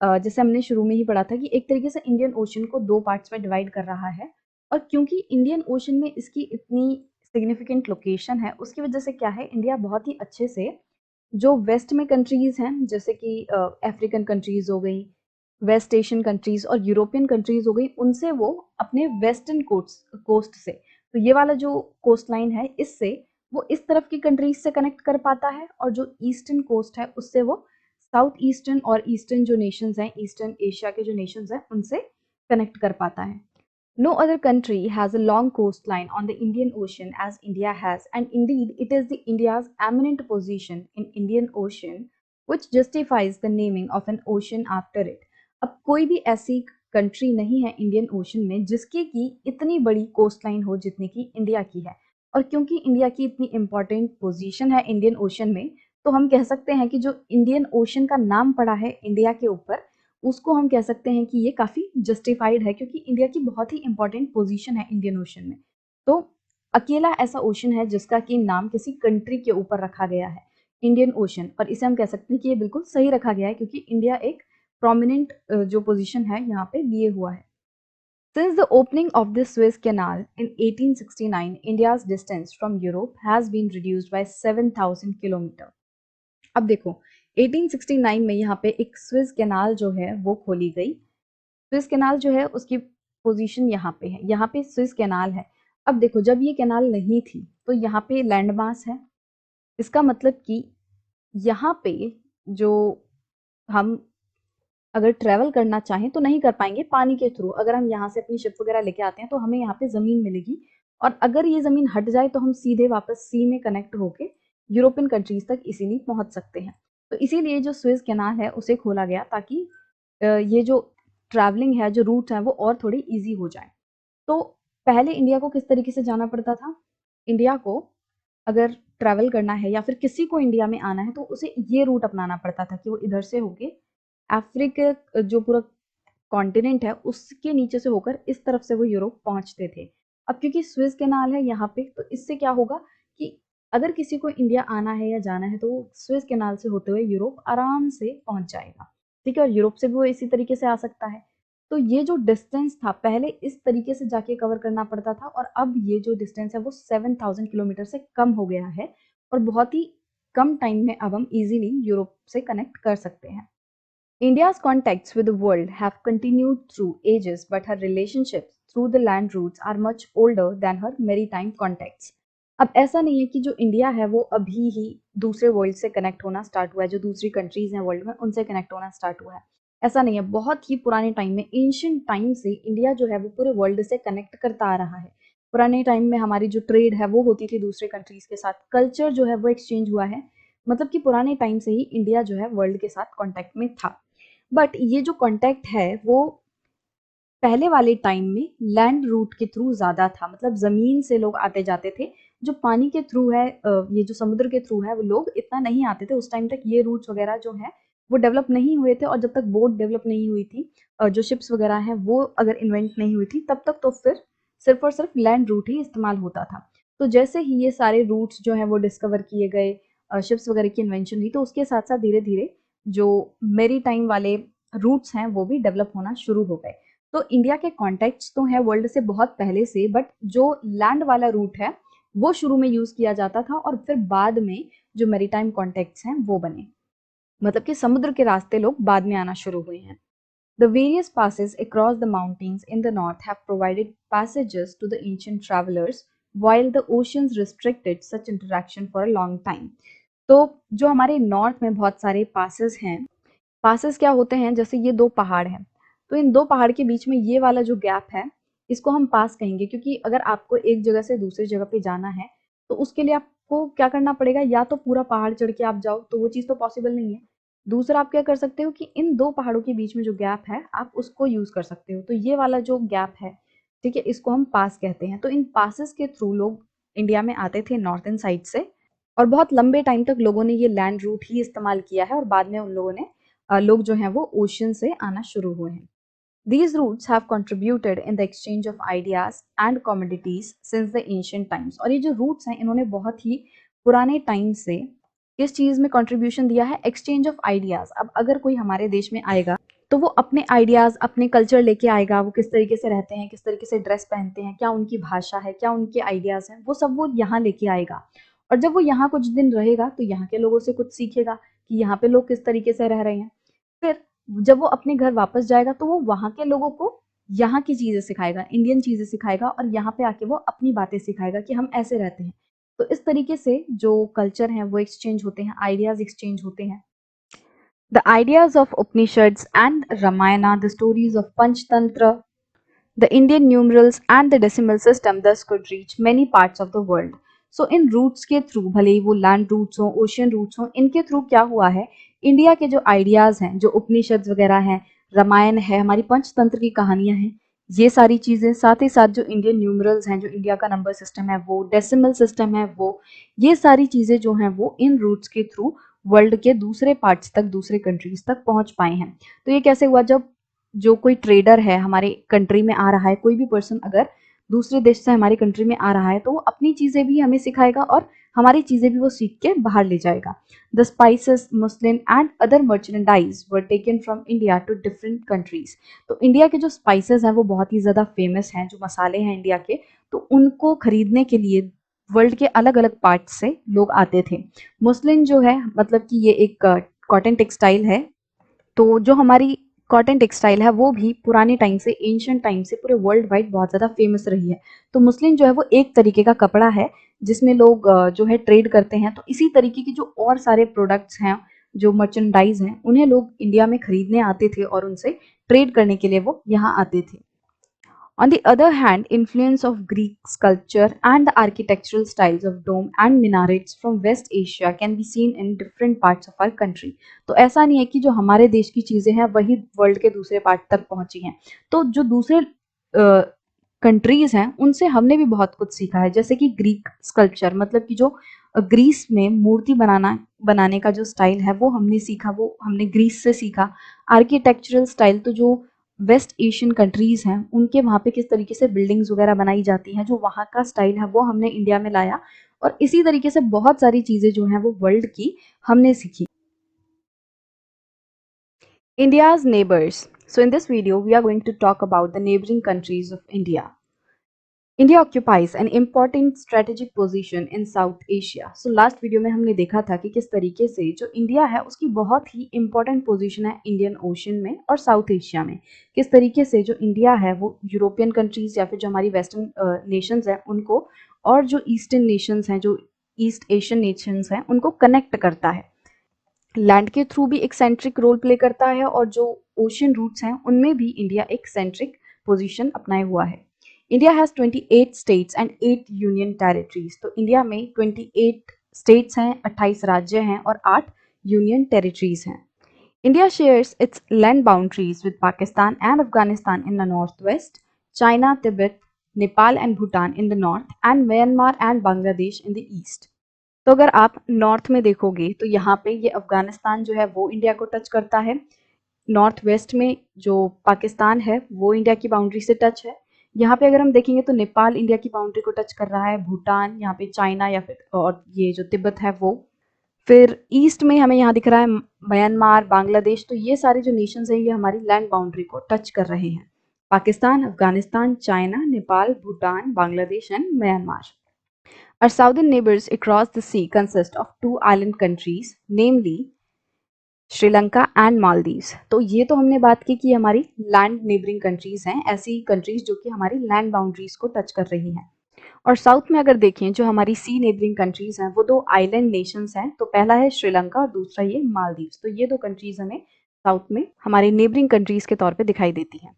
जैसे हमने शुरू में ही पढ़ा था कि एक तरीके से इंडियन ओशन को दो पार्ट्स में डिवाइड कर रहा है। और क्योंकि इंडियन ओशन में इसकी इतनी सिग्निफिकेंट लोकेशन है उसकी वजह से क्या है, इंडिया बहुत ही अच्छे से जो वेस्ट में कंट्रीज हैं जैसे कि अफ्रीकन कंट्रीज हो गई, वेस्ट एशियन कंट्रीज और यूरोपियन कंट्रीज हो गई, उनसे वो अपने वेस्टर्न कोस्ट कोस्ट से, तो ये वाला जो कोस्ट लाइन है इससे वो इस तरफ की कंट्रीज से कनेक्ट कर पाता है, और जो ईस्टर्न कोस्ट है उससे वो साउथ ईस्टर्न और ईस्टर्न जो नेशंस हैं, ईस्टर्न एशिया के जो नेशंस हैं उनसे कनेक्ट कर पाता है। No other country has a long coastline on the Indian Ocean as India has, and indeed it is the India's eminent position in Indian Ocean which justifies the naming of an ocean after it. अब कोई भी ऐसी country नहीं है Indian ocean में जिसकी की इतनी बड़ी कोस्ट लाइन हो जितनी की इंडिया की है, और क्योंकि इंडिया की इतनी इंपॉर्टेंट पोजीशन है इंडियन ओशन में, तो हम कह सकते हैं कि जो इंडियन ओशन का नाम पड़ा है इंडिया के ऊपर, उसको हम कह सकते हैं कि ये काफ़ी जस्टिफाइड है, क्योंकि इंडिया की बहुत ही इंपॉर्टेंट पोजीशन है इंडियन ओशन में। तो अकेला ऐसा ओशन है जिसका कि नाम किसी कंट्री के ऊपर रखा गया है, इंडियन ओशन, और इसे हम कह सकते हैं कि ये बिल्कुल सही रखा गया है क्योंकि इंडिया एक प्रोमिनेंट जो पोजीशन है यहाँ पे लिए हुआ है। Since the opening of the Suez Canal in 1869, India's distance from Europe has been reduced by 7,000 kilometre. अब देखो 1869 में यहाँ पे एक स्विस कैनाल जो है वो खोली गई। स्विस कैनाल जो है उसकी पोजीशन यहाँ पे है, यहाँ पे स्विस कैनाल है। अब देखो जब ये कैनाल नहीं थी तो यहाँ पे लैंड मास है, इसका मतलब कि यहाँ पे जो हम अगर ट्रेवल करना चाहें तो नहीं कर पाएंगे पानी के थ्रू। अगर हम यहाँ से अपनी शिप वगैरह लेके आते हैं तो हमें यहाँ पे ज़मीन मिलेगी, और अगर ये ज़मीन हट जाए तो हम सीधे वापस सी में कनेक्ट होके यूरोपियन कंट्रीज तक इजीली पहुँच सकते हैं। तो इसीलिए जो स्विस कैनाल है उसे खोला गया ताकि ये जो ट्रैवलिंग है, जो रूट है वो और थोड़ी ईजी हो जाए। तो पहले इंडिया को किस तरीके से जाना पड़ता था, इंडिया को अगर ट्रैवल करना है या फिर किसी को इंडिया में आना है तो उसे ये रूट अपनाना पड़ता था कि वो इधर से होके अफ्रीका जो पूरा कॉन्टिनेंट है उसके नीचे से होकर इस तरफ से वो यूरोप पहुंचते थे। अब क्योंकि स्विस कैनाल है यहाँ पे, तो इससे क्या होगा कि अगर किसी को इंडिया आना है या जाना है तो वो स्विस कैनाल से होते हुए यूरोप आराम से पहुंच जाएगा, ठीक है, और यूरोप से भी वो इसी तरीके से आ सकता है। तो ये जो डिस्टेंस था पहले इस तरीके से जाके कवर करना पड़ता था, और अब ये जो डिस्टेंस है वो 7,000 किलोमीटर से कम हो गया है, और बहुत ही कम टाइम में अब हम इजीली यूरोप से कनेक्ट कर सकते हैं। India's contacts with the world have continued through ages, but her relationships through the land routes are much older than her maritime contacts. अब ऐसा नहीं है कि जो इंडिया है वो अभी ही दूसरे वर्ल्ड से कनेक्ट होना स्टार्ट हुआ है, जो दूसरी कंट्रीज हैं वर्ल्ड में उनसे कनेक्ट होना स्टार्ट हुआ है, ऐसा नहीं है। बहुत ही पुराने टाइम में, एंशियंट टाइम से इंडिया जो है वो पूरे वर्ल्ड से कनेक्ट करता आ रहा है। पुराने टाइम में हमारी जो ट्रेड है वो होती थी दूसरे कंट्रीज के साथ, कल्चर जो है वो एक्सचेंज हुआ है, मतलब कि पुराने टाइम से ही इंडिया जो है वर्ल्ड के साथ कॉन्टैक्ट में था। बट ये जो कॉन्टैक्ट है वो पहले वाले टाइम में लैंड रूट के थ्रू ज़्यादा था, मतलब ज़मीन से लोग आते जाते थे। जो पानी के थ्रू है, ये जो समुद्र के थ्रू है, वो लोग इतना नहीं आते थे उस टाइम तक। ये रूट्स वगैरह जो है वो डेवलप नहीं हुए थे, और जब तक बोट डेवलप नहीं हुई थी, जो शिप्स वगैरह हैं वो अगर इन्वेंट नहीं हुई थी, तब तक तो फिर सिर्फ और सिर्फ लैंड रूट ही इस्तेमाल होता था। तो जैसे ही ये सारे रूट्स जो हैं वो डिस्कवर किए गए, शिप्स वगैरह की इन्वेंशन हुई, तो उसके साथ साथ धीरे धीरे जो मेरी टाइम वाले रूट्स हैं वो भी डेवलप होना शुरू हो गए। तो इंडिया के कॉन्टैक्ट्स तो हैं वर्ल्ड से बहुत पहले से, बट जो लैंड वाला रूट है वो शुरू में यूज किया जाता था, और फिर बाद में जो मैरीटाइम कॉन्टैक्ट्स हैं वो बने, मतलब कि समुद्र के रास्ते लोग बाद में आना शुरू हुए हैं। The various passes across the mountains in the north have provided passages to the ancient travelers, while the oceans restricted such interaction for a long time. तो जो हमारे नॉर्थ में बहुत सारे पासेस हैं, पासेस क्या होते हैं, जैसे ये दो पहाड़ हैं, तो इन दो पहाड़ के बीच में ये वाला जो गैप है इसको हम पास कहेंगे, क्योंकि अगर आपको एक जगह से दूसरी जगह पे जाना है तो उसके लिए आपको क्या करना पड़ेगा, या तो पूरा पहाड़ चढ़ के आप जाओ, तो वो चीज़ तो पॉसिबल नहीं है। दूसरा आप क्या कर सकते हो कि इन दो पहाड़ों के बीच में जो गैप है आप उसको यूज कर सकते हो। तो ये वाला जो गैप है, ठीक है, इसको हम पास कहते हैं। तो इन पासेस के थ्रू लोग इंडिया में आते थे नॉर्थन साइड से, और बहुत लंबे टाइम तक लोगों ने ये लैंड रूट ही इस्तेमाल किया है, और बाद में उन लोगों ने लोग जो हैं वो ओशन से आना शुरू हुए हैं। These routes have contributed in the exchange of ideas and commodities since the ancient times. और ये जो रूट्स हैं इन्होंने बहुत ही पुराने टाइम से किस चीज़ में कंट्रीब्यूशन दिया है, एक्सचेंज ऑफ आइडियाज़। अब अगर कोई हमारे देश में आएगा तो वो अपने आइडियाज़, अपने कल्चर लेके आएगा, वो किस तरीके से रहते हैं, किस तरीके से ड्रेस पहनते हैं, क्या उनकी भाषा है, क्या उनके आइडियाज़ हैं, वो सब वो यहाँ लेके आएगा। और जब वो यहाँ कुछ दिन रहेगा तो यहाँ के लोगों से कुछ सीखेगा कि यहाँ पे लोग किस तरीके से रह रहे हैं। फिर जब वो अपने घर वापस जाएगा तो वो वहाँ के लोगों को यहाँ की चीज़ें सिखाएगा, इंडियन चीज़ें सिखाएगा और यहाँ पे आके वो अपनी बातें सिखाएगा कि हम ऐसे रहते हैं। तो इस तरीके से जो कल्चर हैं वो एक्सचेंज होते हैं, आइडियाज़ एक्सचेंज होते हैं। The ideas of Upanishads and Ramayana, the stories of Panchtantra, the Indian numerals and the decimal system thus could reach many parts of the world. So इन रूट्स के through, भले ही वो land routes हों, ocean routes हों, इनके through क्या हुआ है, इंडिया के जो आइडियाज़ हैं, जो उपनिषद वगैरह हैं, रामायण है, हमारी पंचतंत्र की कहानियाँ हैं, ये सारी चीज़ें, साथ ही साथ जो इंडियन न्यूमरल्स हैं, जो इंडिया का नंबर सिस्टम है वो, डेसिमल सिस्टम है वो, ये सारी चीज़ें जो हैं वो इन रूट्स के थ्रू वर्ल्ड के दूसरे पार्ट्स तक, दूसरे कंट्रीज तक पहुंच पाए हैं। तो ये कैसे हुआ, जब जो कोई ट्रेडर है हमारे कंट्री में आ रहा है, कोई भी पर्सन अगर दूसरे देश से हमारी कंट्री में आ रहा है तो वो अपनी चीज़ें भी हमें सिखाएगा और हमारी चीज़ें भी वो सीख के बाहर ले जाएगा। The spices, muslin and other merchandise were taken from India to different countries. तो इंडिया के जो स्पाइसेस हैं वो बहुत ही ज़्यादा फेमस हैं, जो मसाले हैं इंडिया के, तो उनको खरीदने के लिए वर्ल्ड के अलग अलग पार्ट से लोग आते थे। मुस्लिम जो है, मतलब कि ये एक कॉटन टेक्सटाइल है, तो जो हमारी कॉटन टेक्सटाइल है वो भी पुराने टाइम से, एंशियंट टाइम से पूरे वर्ल्ड वाइड बहुत ज़्यादा फेमस रही है। तो मुस्लिम जो है वो एक तरीके का कपड़ा है जिसमें लोग जो है ट्रेड करते हैं। तो इसी तरीके के जो और सारे प्रोडक्ट्स हैं, जो मर्चेंडाइज हैं, उन्हें लोग इंडिया में खरीदने आते थे और उनसे ट्रेड करने के लिए वो यहाँ आते थे। On the other hand, influence of Greek sculpture and the architectural styles of dome and minarets from West Asia can be seen in different parts of our country. तो ऐसा नहीं है कि जो हमारे देश की चीज़ें हैं वही वर्ल्ड के दूसरे पार्ट तक पहुंची हैं। तो जो दूसरे कंट्रीज हैं उनसे हमने भी बहुत कुछ सीखा है, जैसे कि ग्रीक स्कल्पचर, मतलब कि जो ग्रीस में मूर्ति बनाने का जो स्टाइल है वो हमने सीखा, वो हमने ग्रीस से सीखा। आर्किटेक्चरल स्टाइल, तो जो वेस्ट एशियन कंट्रीज हैं उनके वहाँ पे किस तरीके से बिल्डिंग्स वगैरह बनाई जाती हैं, जो वहाँ का स्टाइल है वो हमने इंडिया में लाया। और इसी तरीके से बहुत सारी चीज़ें जो हैं वो वर्ल्ड की हमने सीखी। India's neighbors. So in this video we are going to talk about the neighboring countries of India. India occupies an important strategic position in south Asia. So last video में हमने देखा था कि किस तरीके से जो इंडिया है उसकी बहुत ही इंपॉर्टेंट पोजीशन है इंडियन ओशन में और साउथ एशिया में। किस तरीके से जो इंडिया है वो यूरोपियन कंट्रीज या फिर जो हमारी वेस्टर्न नेशंस हैं उनको, और जो ईस्टर्न नेशंस हैं, जो ईस्ट एशियन नेशंस हैं, उनको कनेक्ट करता है। लैंड के थ्रू भी एक सेंट्रिक रोल प्ले करता है और जो ओशियन रूट्स हैं उनमें भी इंडिया एक सेंट्रिक पोजीशन अपनाए हुआ है। India has 28 states and 8 union territories. तो इंडिया में 28 स्टेट्स हैं, 28 राज्य हैं और 8 यूनियन टेरिटरीज हैं। India shares it's land boundaries with Pakistan and Afghanistan in the north west, China, Tibet, Nepal and Bhutan in the north and Myanmar and Bangladesh in the east. तो अगर आप नॉर्थ में देखोगे तो यहाँ पे ये अफगानिस्तान जो है वो इंडिया को टच करता है। नॉर्थ वेस्ट में जो पाकिस्तान है वो इंडिया की बाउंड्री से टच है। यहाँ पे अगर हम देखेंगे तो नेपाल इंडिया की बाउंड्री को टच कर रहा है, भूटान, यहाँ पे चाइना या फिर और ये जो तिब्बत है वो। फिर ईस्ट में हमें यहाँ दिख रहा है म्यांमार, बांग्लादेश। तो ये सारे जो नेशंस हैं ये हमारी लैंड बाउंड्री को टच कर रहे हैं। Pakistan, Afghanistan, China, Nepal, Bhutan, Bangladesh and Myanmar. Our southern neighbors across the sea consist of two island countries, namely Sri Lanka and Maldives. तो ये तो हमने बात की कि हमारी लैंड नेबरिंग कंट्रीज हैं, ऐसी कंट्रीज जो कि हमारी लैंड बाउंड्रीज को टच कर रही हैं। और साउथ में अगर देखें जो हमारी सी नेबरिंग कंट्रीज हैं वो दो आइलैंड नेशंस हैं। तो पहला है श्रीलंका और दूसरा ये मालदीव्स। तो ये दो कंट्रीज हमें साउथ में हमारे नेबरिंग कंट्रीज के तौर पे दिखाई देती हैं।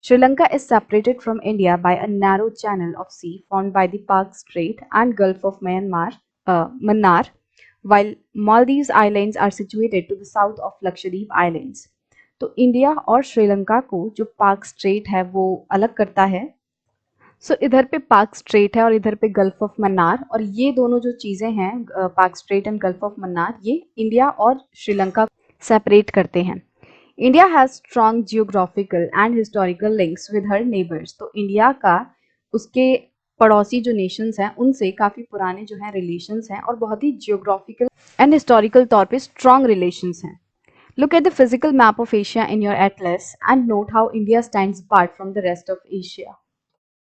Sri Lanka is separated from India by a narrow channel of sea formed by the Park Strait and Gulf of Mannar, while Maldives Islands are situated to the south of Lakshadweep Islands. तो India और श्रीलंका को जो park straight है वो अलग करता है। इधर पे पार्क स्ट्रेट है और इधर पे गल्फ ऑफ मन्नार, और ये दोनों जो चीज़ें हैं, park straight and gulf of Mannar, ये इंडिया और श्रीलंका सेपरेट करते हैं। India has strong geographical and historical links with her neighbours. तो इंडिया का उसके पड़ोसी जो नेशंस हैं उनसे काफ़ी पुराने जो हैं रिलेशंस हैं और बहुत ही जियोग्राफिकल एंड हिस्टोरिकल तौर पे स्ट्रॉन्ग रिलेशंस हैं। Look at the physical map of Asia in your atlas and note how India stands apart from the rest of Asia.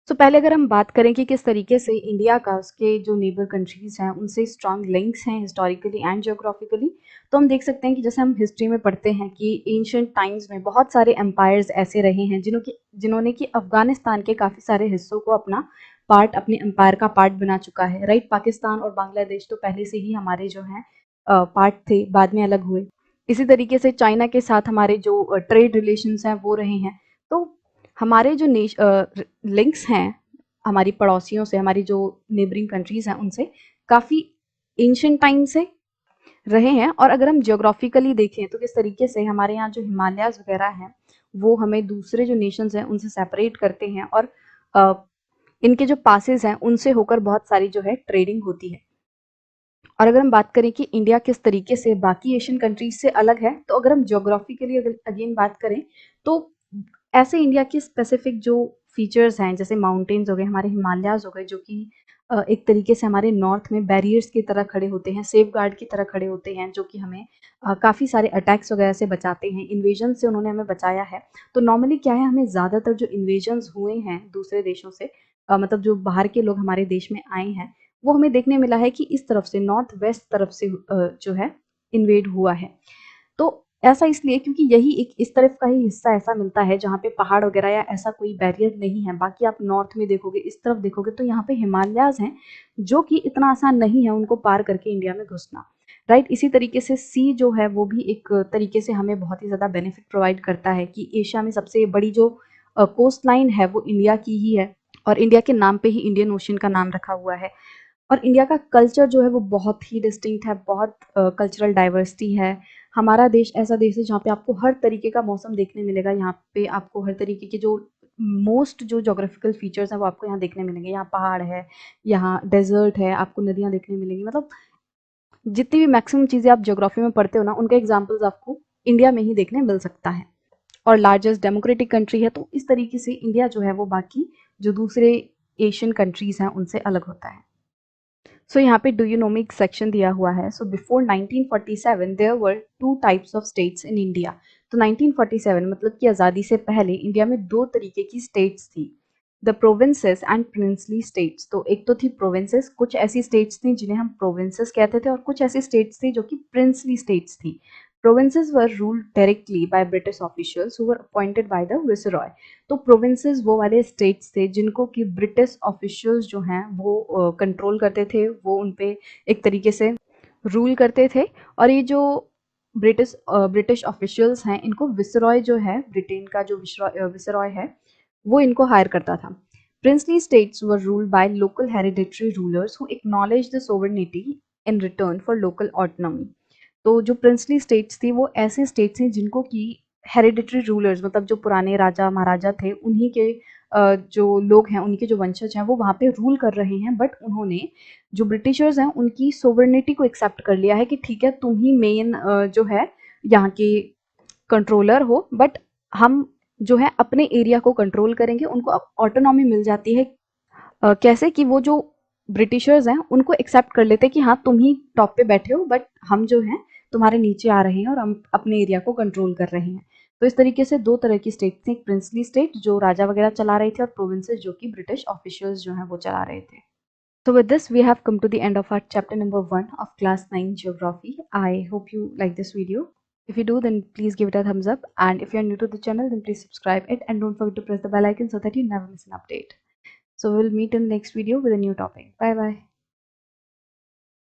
तो पहले अगर हम बात करें कि किस तरीके से इंडिया का उसके जो नेबर कंट्रीज हैं उनसे स्ट्रांग लिंक्स हैं हिस्टोरिकली एंड जियोग्राफिकली, तो हम देख सकते हैं कि जैसे हम हिस्ट्री में पढ़ते हैं कि एंशियंट टाइम्स में बहुत सारे एम्पायर्स ऐसे रहे हैं जिन्होंने कि अफगानिस्तान के काफ़ी सारे हिस्सों को अपना पार्ट, अपने एम्पायर का पार्ट बना चुका है, राइट। पाकिस्तान और बांग्लादेश तो पहले से ही हमारे जो हैं पार्ट थे, बाद में अलग हुए। इसी तरीके से चाइना के साथ हमारे जो ट्रेड रिलेशंस हैं वो रहे हैं। तो हमारे जो लिंक्स हैं हमारी पड़ोसियों से, हमारी जो नेबरिंग कंट्रीज हैं उनसे काफ़ी एंशियंट टाइम से रहे हैं। और अगर हम जियोग्राफिकली देखें तो किस तरीके से हमारे यहाँ जो हिमालयाज वगैरह हैं वो हमें दूसरे जो नेशंस हैं उनसे सेपरेट करते हैं, और अ, इनके जो पासेस हैं उनसे होकर बहुत सारी जो है ट्रेडिंग होती है। और अगर हम बात करें कि इंडिया किस तरीके से बाकी एशियन कंट्रीज से अलग है, तो अगर हम ज्योग्राफिकली अगर अगेन बात करें तो ऐसे इंडिया की स्पेसिफिक जो फीचर्स हैं जैसे माउंटेन्स हो गए, हमारे हिमालयाज हो गए, जो कि एक तरीके से हमारे नॉर्थ में बैरियर्स की तरह खड़े होते हैं, सेफ गार्ड की तरह खड़े होते हैं, जो कि हमें काफ़ी सारे अटैक्स वगैरह से बचाते हैं, इन्वेजन से उन्होंने हमें बचाया है। तो नॉर्मली क्या है, हमें ज़्यादातर जो इन्वेजन्स हुए हैं दूसरे देशों से, मतलब जो बाहर के लोग हमारे देश में आए हैं, वो हमें देखने मिला है कि इस तरफ से नॉर्थ वेस्ट तरफ से जो है इन्वेड हुआ है। तो ऐसा इसलिए क्योंकि यही एक इस तरफ का ही हिस्सा ऐसा मिलता है जहाँ पे पहाड़ वगैरह या ऐसा कोई बैरियर नहीं है। बाकी आप नॉर्थ में देखोगे, इस तरफ देखोगे तो यहाँ पे हिमालयाज हैं जो कि इतना आसान नहीं है उनको पार करके इंडिया में घुसना, राइट। इसी तरीके से सी जो है वो भी एक तरीके से हमें बहुत ही ज़्यादा बेनिफिट प्रोवाइड करता है कि एशिया में सबसे बड़ी जो कोस्ट लाइन है वो इंडिया की ही है, और इंडिया के नाम पे ही इंडियन ओशन का नाम रखा हुआ है। और इंडिया का कल्चर जो है वो बहुत ही डिस्टिंक्ट है, बहुत कल्चरल डाइवर्सिटी है। हमारा देश ऐसा देश है जहाँ पे आपको हर तरीके का मौसम देखने मिलेगा, यहाँ पे आपको हर तरीके के जो मोस्ट जो जोग्राफिकल फीचर्स हैं वो आपको यहाँ देखने मिलेंगे। यहाँ पहाड़ है, यहाँ डेजर्ट है, आपको नदियाँ देखने मिलेंगी, मतलब जितनी भी मैक्सिमम चीज़ें आप ज्योग्राफी में पढ़ते हो ना उनके एग्जाम्पल्स आपको इंडिया में ही देखने मिल सकता है। और लार्जेस्ट डेमोक्रेटिक कंट्री है, तो इस तरीके से इंडिया जो है वो बाकी जो दूसरे एशियन कंट्रीज हैं उनसे अलग होता है। सो यहाँ पे डू यू नो में एक सेक्शन दिया हुआ है। So before 1947 there were two types of states in India. तो 1947 मतलब कि आज़ादी से पहले इंडिया में दो तरीके की स्टेट्स थी, the provinces and princely states. तो एक तो थी प्रोविंसेस, कुछ ऐसी स्टेट्स थी जिन्हें हम प्रोविंसेस कहते थे, और कुछ ऐसी स्टेट्स थी जो कि प्रिंसली स्टेट्स थी। Provinces were ruled directly by British officials who were appointed by the Viceroy। तो प्रोविंसेस वो वाले स्टेट्स थे जिनको कि ब्रिटिश ऑफिशियल्स जो हैं वो कंट्रोल करते थे, वो उन पे एक तरीके से रूल करते थे। और ये जो ब्रिटिश ऑफिशियल्स हैं इनको विसरॉय जो है, ब्रिटेन का जो विसरॉय है, वो इनको हायर करता था। Princely states were ruled by local hereditary rulers who acknowledged the sovereignty in return for local autonomy। तो जो प्रिंसली स्टेट्स थी वो ऐसे स्टेट्स हैं जिनको कि हेरिडिटरी रूलर्स, मतलब जो पुराने राजा महाराजा थे उन्हीं के जो लोग हैं, उनके जो वंशज हैं वो वहाँ पे रूल कर रहे हैं, बट उन्होंने जो ब्रिटिशर्स हैं उनकी सोवर्निटी को एक्सेप्ट कर लिया है कि ठीक है तुम ही मेन जो है यहाँ के कंट्रोलर हो, बट हम जो है अपने एरिया को कंट्रोल करेंगे। उनको ऑटोनॉमी मिल जाती है। कैसे कि वो जो ब्रिटिशर्स हैं उनको एक्सेप्ट कर लेते हैं कि हाँ तुम ही टॉप पे बैठे हो, बट हम जो हैं तुम्हारे नीचे आ रहे हैं और हम अपने एरिया को कंट्रोल कर रहे हैं। तो इस तरीके से दो तरह की स्टेट थी, एक प्रिंसली स्टेट जो राजा वगैरह चला रहे थे, और प्रोविंसेस जो कि ब्रिटिश ऑफिशियल्स जो हैं वो चला रहे थे। So with this, we have come to the end of our chapter number 1 of class 9 geography. I hope you like this video. If you do, then please give it a thumbs up. And if you're new to the channel, then please subscribe it and don't forget to press the bell icon so that you never miss an update. So we'll meet in the next video with a new topic. Bye bye.